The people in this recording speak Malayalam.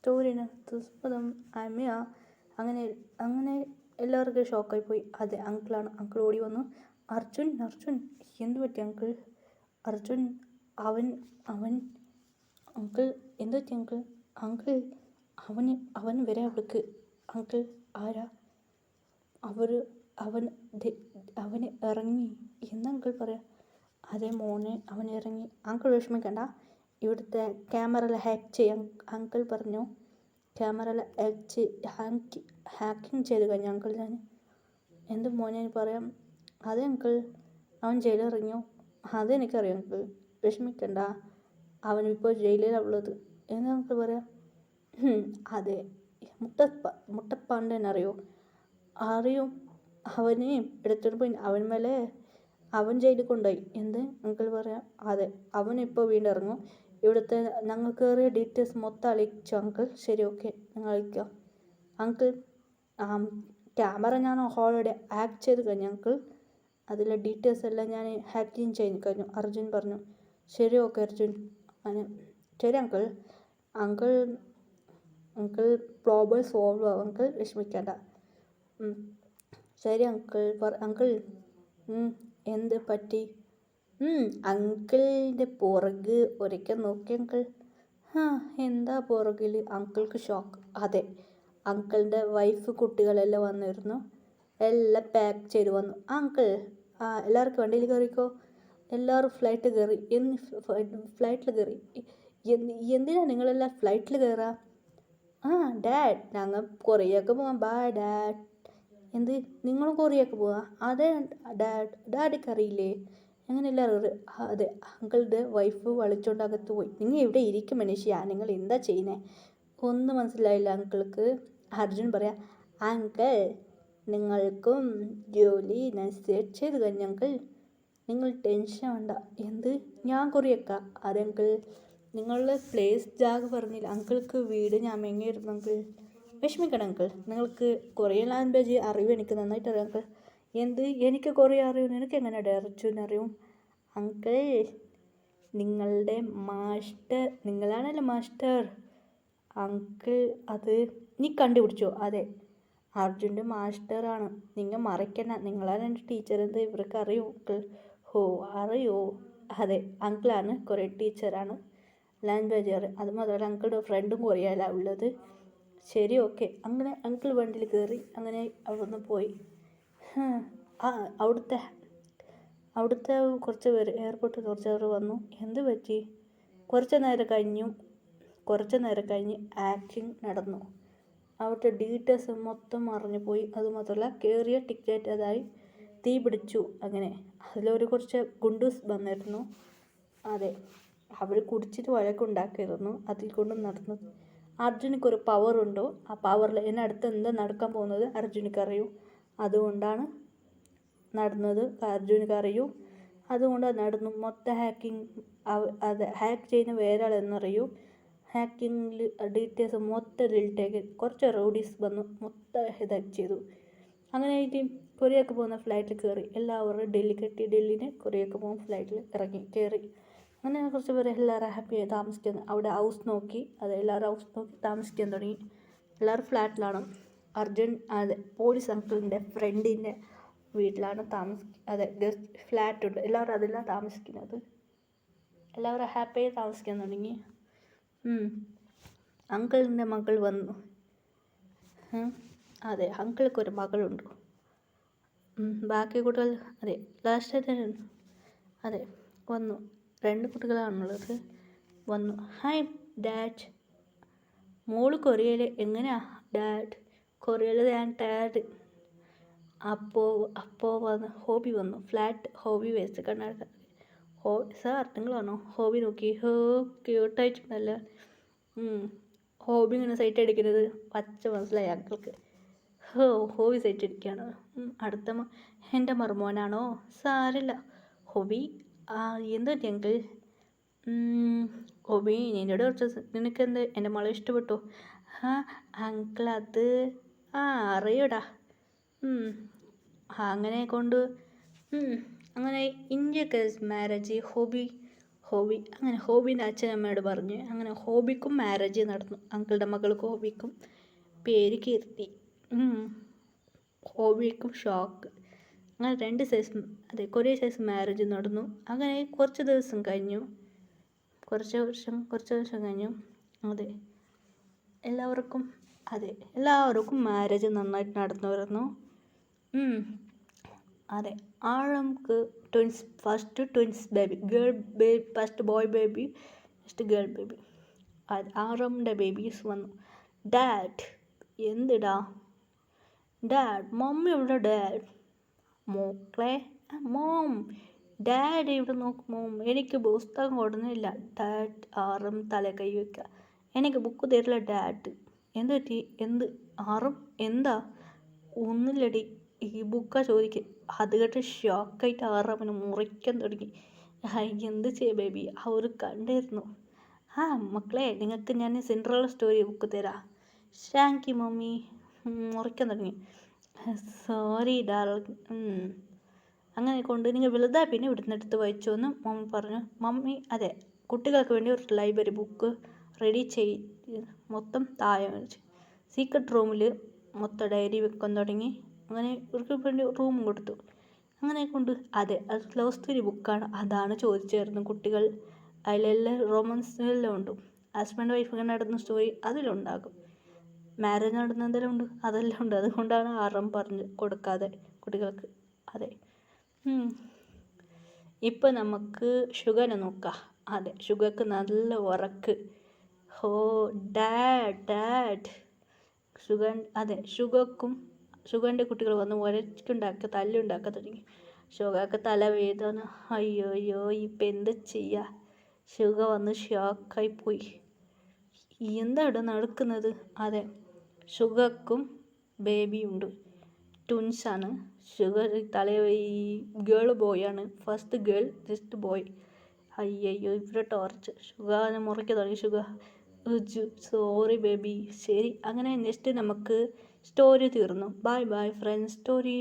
സ്റ്റോറിന് തുസ്പദം അമ്മയ അങ്ങനെ അങ്ങനെ എല്ലാവർക്കും ഷോക്കായി പോയി. അതെ അങ്കിളാണ്. അങ്കിൾ ഓടി വന്നു. അർജുൻ അർജുൻ എന്തു പറ്റി അങ്കിൾ? അർജുൻ അവൻ അവൻ അങ്കിൾ എന്തു പറ്റി അങ്കിൾ? അങ്കിൾ അവൻ വരെ അവിടേക്ക്. അങ്കിൾ ആരാ? അവൻ അവന് ഇറങ്ങി എന്ന് അങ്കിൾ പറയാം. അതേ മോനെ അവൻ ഇറങ്ങി. അങ്കിൾ വിഷമിക്കണ്ട, ഇവിടുത്തെ ക്യാമറ ഹാക്ക് ചെയ്യാൻ അങ്കിൾ പറഞ്ഞു. ക്യാമറ ഹാക്കിങ് ചെയ്ത് കഴിഞ്ഞു അങ്കിൾ ഞാൻ. എന്ത് മോനെ പറയാം? അതെ അങ്കിൾ അവൻ ജയിലിറങ്ങിയോ? അതെനിക്കറിയാം അങ്കിൾ, വിഷമിക്കണ്ട, അവനിപ്പോൾ ജയിലിലുള്ളത് എന്ന് അങ്കിൾ പറയാം. അതെ മുട്ടപ്പാണ്ടൻ അറിയോ? അറിയും. അവനെ എടുത്തിട്ട് പോയി അവൻ ജയിലിൽ കൊണ്ടുപോയി. എന്ത് അങ്കിൾ പറയാം. അതെ അവനിപ്പോൾ വീണ്ടും ഇറങ്ങും. ഇവിടുത്തെ ഞങ്ങൾ കയറിയ ഡീറ്റെയിൽസ് മൊത്തം അളിയിച്ചു അങ്കിൾ. ശരി ഓക്കെ ഞങ്ങൾ അളിക്കാം അങ്കിൾ. ക്യാമറ ഞാൻ ഓൾറെഡി ഹാക്ക് ചെയ്ത് കഴിഞ്ഞു അങ്കിൾ. അതിലെ ഡീറ്റെയിൽസ് എല്ലാം ഞാൻ ഹാക്കിങ് ചെയ്ത് കഴിഞ്ഞു അർജുൻ പറഞ്ഞു. ശരി ഓക്കെ അർജുൻ. ശരി uncle. Uncle uncle problem solve ആവും അങ്കിൾ, വിഷമിക്കേണ്ട. ശരി അങ്കിൾ. അങ്കിൾ എന്ത് പറ്റി? അങ്കിളിൻ്റെ പുറക് ഒരിക്കൽ നോക്കി അങ്കിൾ. എന്താ പുറകിൽ? അങ്കിൾക്ക് ഷോക്ക്. അതെ അങ്കിളിൻ്റെ വൈഫ് കുട്ടികളെല്ലാം വന്നിരുന്നു. എല്ലാം പാക്ക് ചെയ്ത് വന്നു. അങ്കിൾ എല്ലാവർക്കും വണ്ടിയിൽ കയറിക്കോ. എല്ലാവരും ഫ്ലൈറ്റ് കയറി. ഫ്ലൈറ്റിൽ കയറി. എന്തിനാ നിങ്ങളെല്ലാം ഫ്ലൈറ്റിൽ കയറാ? ഡാഡ് ഞങ്ങൾ കൊറിയക്ക് പോവാം. Bye dad. എന്ത് നിങ്ങളും കൊറിയക്ക് പോവാ? അതെ ഡാഡിക്ക് അറിയില്ലേ? അങ്ങനെ എല്ലാവരും അതെ അങ്കിളുടെ വൈഫ് വിളിച്ചോണ്ട് അകത്ത് പോയി. നിങ്ങൾ ഇവിടെ ഇരിക്കും മനുഷ്യ, നിങ്ങൾ എന്താ ചെയ്യുന്നത്? ഒന്നും മനസ്സിലായില്ല അങ്കിൾക്ക്. അർജുൻ പറയാം. അങ്കിൾ നിങ്ങൾക്കും ജോലി ഞാൻ സെറ്റ് ചെയ്ത് കഴിഞ്ഞു അങ്കിൾ, നിങ്ങൾ ടെൻഷൻ വേണ്ട. എന്ത് ഞാൻ കൊറിയക്കാ? അതെ അങ്കിൾ നിങ്ങളുടെ പ്ലേസ് ജാഗ് പറഞ്ഞില്ല. അങ്കിൾക്ക് വീട് ഞാൻ മെങ്ങിയിരുന്നു അങ്കിൾ, വിഷമിക്കണം അങ്കിൾ. നിങ്ങൾക്ക് കൊറിയൻ ലാംഗ്വേജ് അറിയും, എനിക്ക് നന്നായിട്ട് അറിയാം അങ്കിൾ. എന്ത് എനിക്ക് കൊറിയ അറിയും? എനിക്ക് എങ്ങനെ ഡയറക്ഷൻ അറിയും? അങ്കിൾ നിങ്ങളുടെ മാസ്റ്റർ, നിങ്ങളാണല്ലോ മാസ്റ്റർ. അങ്കിൾ അത് നീ കണ്ടുപിടിച്ചോ? അതെ അർജുൻ്റെ മാസ്റ്ററാണ്. നിങ്ങൾ മറയ്ക്കണ്ട, നിങ്ങളാണ് എൻ്റെ ടീച്ചർ. എന്ത് ഇവർക്ക് അറിയോ അങ്കിൾ? അറിയോ? അതെ അങ്കിളാണ് കൊറിയൻ ടീച്ചറാണ്, ലാംഗ്വേജ് അറിയാം. അത് മാത്രമല്ല അങ്കിളുടെ ഫ്രണ്ടും കൊറിയയിലാണ് ഉള്ളത്. ശരി ഓക്കെ. അങ്ങനെ അങ്കിൾ വണ്ടിയിൽ കയറി. അങ്ങനെ അവിടുന്ന് പോയി. അവിടുത്തെ കുറച്ച് പേര് എയർപോർട്ടിൽ കുറച്ച് പേർ വന്നു. എന്ത് പറ്റി? കുറച്ച് നേരം കഴിഞ്ഞ് ആക്ടിങ് നടന്നു. അവിടുത്തെ ഡീറ്റെയിൽസ് മൊത്തം മറിഞ്ഞു പോയി. അതുമാത്രമല്ല കയറിയ ടിക്കറ്റ് അതായി തീ പിടിച്ചു. അങ്ങനെ അതിലൊരു കുറച്ച് ഗുണ്ടൂസ് വന്നിരുന്നു. അതെ അവർ കുടിച്ചിട്ട് വഴക്കുണ്ടാക്കിയിരുന്നു. അതിൽ കൊണ്ട് നടന്നു. അർജുനക്കൊരു പവറുണ്ടോ? ആ പവറിൽ അടുത്ത് എന്താ നടക്കാൻ പോകുന്നത് അർജുനക്ക് അറിയൂ. അതുകൊണ്ടാണ് നടന്നത്. അർജുനക്ക് അറിയൂ, അതുകൊണ്ട് നടന്നു. മൊത്തം ഹാക്കിങ് അത് ഹാക്ക് ചെയ്യുന്ന വേറെ ആളെന്നറിയൂ. ഹാക്കിങ്ങിൽ ഡീറ്റെയിൽസ് മൊത്തം ഡിലീറ്റാക്കി. കുറച്ച് റൗഡീസ് വന്നു മൊത്തം ഇതാക്കി ചെയ്തു. അങ്ങനെ ആയിട്ട് കൊറിയക്ക് പോകുന്ന ഫ്ലൈറ്റിൽ കയറി. എല്ലാവരും ഡൽഹിന് കൊറിയക്ക് പോകുന്ന ഫ്ലൈറ്റിൽ കയറി. അങ്ങനെ കുറച്ച് പേര് എല്ലാവരും ഹാപ്പിയായി താമസിക്കുന്നു. അവിടെ ഹൗസ് നോക്കി. എല്ലാവരും ഹൗസ് നോക്കി താമസിക്കാൻ തുടങ്ങി. എല്ലാവരും ഫ്ലാറ്റിലാണ്. അർജുൻ പോലീസ് അങ്കിളിൻ്റെ ഫ്രണ്ടിൻ്റെ വീട്ടിലാണ് ഗസ്റ്റ് ഫ്ലാറ്റുണ്ട്. എല്ലാവരും അതിലാണ് താമസിക്കുന്നത്. എല്ലാവരും ഹാപ്പിയായി താമസിക്കാൻ തുടങ്ങി. അങ്കിളിൻ്റെ മകൾ വന്നു. അതെ അങ്കിൾക്കൊരു മകളുണ്ട്. ബാക്കി കുട്ടികൾ ലാസ്റ്റ് അതെ വന്നു. 2 കുട്ടികളാണുള്ളത്. വന്നു. Hi dad. മോള് കൊറിയയിൽ എങ്ങനെയാ ഡാഡ്? കൊറിയയിൽ ഞാൻ ഡാഡ്. അപ്പോൾ വന്ന് ഹോബി വന്നു. ഫ്ലാറ്റ് ഹോബി വെച്ച് കണ്ണാട. സാർ നിങ്ങളാണോ? ഹോബി നോക്കി. ക്യൂട്ടായിട്ടുണ്ടല്ലോ. ഹോബി ഇങ്ങനെ സൈറ്റ് അടിക്കുന്നത് പച്ച മനസ്സിലായി അങ്കിൾക്ക്. ഹോബി സൈറ്റ് അടിക്കുകയാണ്. അടുത്ത എൻ്റെ മറുമോനാണോ? സാരില്ല. ഹോബി എന്ത് പറ്റി അങ്കിൾ? ഹോബി നിന്നോട് കുറച്ച് നിനക്കെന്ത് എൻ്റെ മോളെ ഇഷ്ടപ്പെട്ടു? അങ്കിൾ അത് അറിയൂടാ. അങ്ങനെ കൊണ്ട് അങ്ങനെ ഇന്ത്യക്ക് മാരേജ് ഹോബി അങ്ങനെ ഹോബിൻ്റെ അച്ഛനമ്മയോട് പറഞ്ഞു. അങ്ങനെ ഹോബിക്കും മാരേജ് നടന്നു. അങ്കിളുടെ മകൾക്ക് ഹോബിക്കും പേര് കീർത്തി. ഹോബിക്കും ഷോക്ക്. അങ്ങനെ 2 സൈസ് കുറേ സൈസ് മാരേജ് നടന്നു. അങ്ങനെ കുറച്ച് ദിവസം കഴിഞ്ഞു. കുറച്ച് വർഷം കഴിഞ്ഞു. എല്ലാവർക്കും മാരേജ് നന്നായിട്ട് നടന്നു വരുന്നു. ആഴംക്ക് first baby first boy baby, next girl baby. ആറമിൻ്റെ ബേബീസ് വന്നു. ഡാഡ് എന്തിടാ ഡാഡ്, മമ്മി എവിടെ ഡാഡ്? മോക്കളെ മോം, ഡാഡ് ഇവിടെ നോക്ക് മോം, എനിക്ക് പുസ്തകം കൊടുന്നില്ല. ഡാഡ് ആറും തല കൈ വയ്ക്കുക. എനിക്ക് ബുക്ക് തരില്ല ഡാഡ്. എന്ത് പറ്റി? ആറും എന്താ? ഒന്നുമില്ലടി, ഈ ബുക്കാ ചോദിക്കുക. അത് കേട്ട് ഷോക്കായിട്ട് ആറവന് മുറിക്കാൻ തുടങ്ങി. എന്ത് ചെയ്യ ബേബി, അവർ കണ്ടിരുന്നു. മക്കളെ, നിങ്ങൾക്ക് ഞാൻ സിൻഡ്രല്ല സ്റ്റോറി ബുക്ക് തരാം. Thank you mummy. മുറിക്കാൻ തുടങ്ങി. Sorry darling. അങ്ങനെ കൊണ്ട് നിങ്ങൾ വലുതാ പിന്നെ ഇവിടുന്ന് എടുത്ത് വായിച്ചു എന്ന് മമ്മി പറഞ്ഞു. മമ്മി കുട്ടികൾക്ക് വേണ്ടി ഒരു ലൈബ്രറി ബുക്ക് റെഡി മൊത്തം താഴെ വെച്ചു. സീക്രട്ട് റൂമിൽ മൊത്തം ഡയറി വെക്കാൻ തുടങ്ങി. അങ്ങനെ ഇവർക്ക് വേണ്ടി റൂം കൊടുത്തു. അങ്ങനെ കൊണ്ട് അത് ലവ് സ്റ്റോറി ബുക്കാണ്. അതാണ് ചോദിച്ചായിരുന്നു കുട്ടികൾ. അതിലെല്ലാം റൊമാൻസിലെല്ലാം ഉണ്ട്. ഹസ്ബൻഡ് വൈഫ് നടന്ന സ്റ്റോറി അതിലുണ്ടാകും. മാരേജ് നടന്ന എന്തെല്ലാം ഉണ്ട് അതെല്ലാം ഉണ്ട്. അതുകൊണ്ടാണ് ആറും പറഞ്ഞ് കൊടുക്കാതെ കുട്ടികൾക്ക്. ഇപ്പം നമുക്ക് ഷുഗറിനെ നോക്കാം. ഷുഗർക്ക് നല്ല ഉറക്ക്. ഡാഡ് ഷുഗറിൻ്റെ കുട്ടികൾ വന്ന് തല്ലുണ്ടാക്കാൻ തുടങ്ങി. ഷുഗർക്ക് തലവേദന. അയ്യോ ഇപ്പം എന്ത് ചെയ്യുക? ഷുഗർ വന്ന് ഷോക്കായി പോയി. എന്താ ഇവിടെ നടക്കുന്നത്? ഷുഗർക്കും ബേബിയുണ്ട്. ട്വിൻസാണ്. ഷുഗർ ഗേൾ ബോയാണ്. First girl, next boy. അയ്യോ ഇവിടെ ടോർച്ച്. ഷുഗറിനെ മുറിക്കാൻ തുടങ്ങി. Sorry baby. ശരി, അങ്ങനെ നെക്സ്റ്റ് നമുക്ക് സ്റ്റോറി തീർന്നു. Bye friends. സ്റ്റോറി